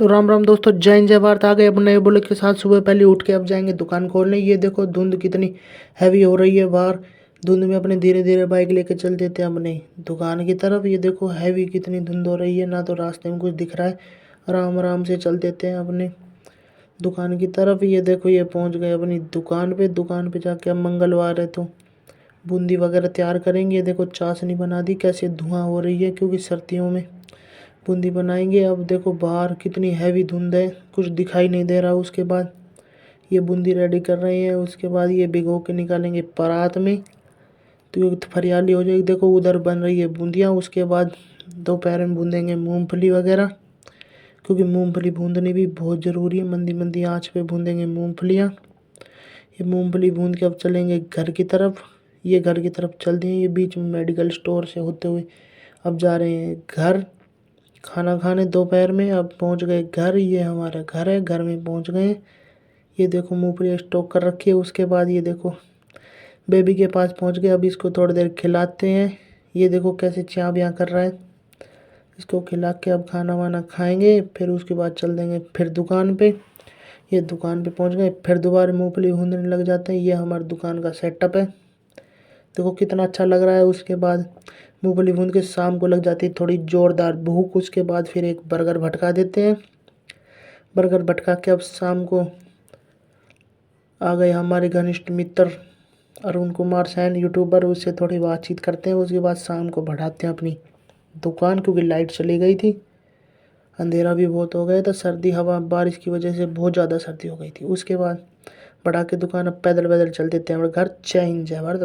तो राम राम दोस्तों, जय हिंद जय भारत। आ गए अपने नए बुलेट के साथ। सुबह पहले उठ के अब जाएंगे दुकान खोलने। ये देखो धुंध कितनी हैवी हो रही है बाहर। धुंध में अपने धीरे धीरे बाइक लेके चल देते हैं अपने दुकान की तरफ। ये देखो हैवी कितनी धुंध हो रही है, ना तो रास्ते में कुछ दिख रहा है। आराम आराम से चल देते हैं अपने दुकान की तरफ। ये देखो ये पहुंच गए अपनी दुकान पे। दुकान पे जाके अब मंगलवार है तो बूंदी वगैरह तैयार करेंगे। ये देखो चाशनी बना दी, कैसे धुआं हो रही है क्योंकि सर्दियों में बूंदी बनाएंगे। अब देखो बाहर कितनी हैवी धुंध है, कुछ दिखाई नहीं दे रहा। उसके बाद ये बूंदी रेडी कर रहे हैं। उसके बाद ये भिगो के निकालेंगे परात में, तो ये फरियाली हो जाएगी। देखो उधर बन रही है बूंदियाँ। उसके बाद दोपहर में भूनेंगे मूंगफली वगैरह, क्योंकि मूंगफली भूननी भी बहुत ज़रूरी है। मंदी मंदी आंच पे भूनेंगे मूंगफलियाँ। ये मूंगफली भून के अब चलेंगे घर की तरफ। ये घर की तरफ चल दिए। ये बीच में मेडिकल स्टोर से होते हुए अब जा रहे हैं घर खाना खाने दोपहर में। अब पहुंच गए घर। ये हमारा घर है, घर में पहुंच गए। ये देखो मूंगफली स्टॉक कर रखी है। उसके बाद ये देखो बेबी के पास पहुंच गए। अब इसको थोड़ी देर खिलाते हैं। ये देखो कैसे च्याँ ब्याँ कर रहा है। इसको खिला के अब खाना वाना खाएंगे, फिर उसके बाद चल देंगे फिर दुकान पे। ये दुकान पे पहुंच गए, फिर दोबारा मूंगफली भूनने लग जाते हैं। ये हमारी दुकान का सेटअप है, देखो कितना अच्छा लग रहा है। उसके बाद मूंगफली भून के शाम को लग जाती है थोड़ी ज़ोरदार भूख। उसके बाद फिर एक बर्गर भटका देते हैं। बर्गर भटका के अब शाम को आ गए हमारे घनिष्ठ मित्र अरुण कुमार सैन यूट्यूबर, उससे थोड़ी बातचीत करते हैं। उसके बाद शाम को बढ़ाते हैं अपनी दुकान, क्योंकि लाइट चली गई थी, अंधेरा भी बहुत हो गया था। सर्दी हवा बारिश की वजह से बहुत ज़्यादा सर्दी हो गई थी। उसके बाद बढ़ा के दुकान अब पैदल पैदल चल देते हैं हमारे घर। जय हिंद जय भारत।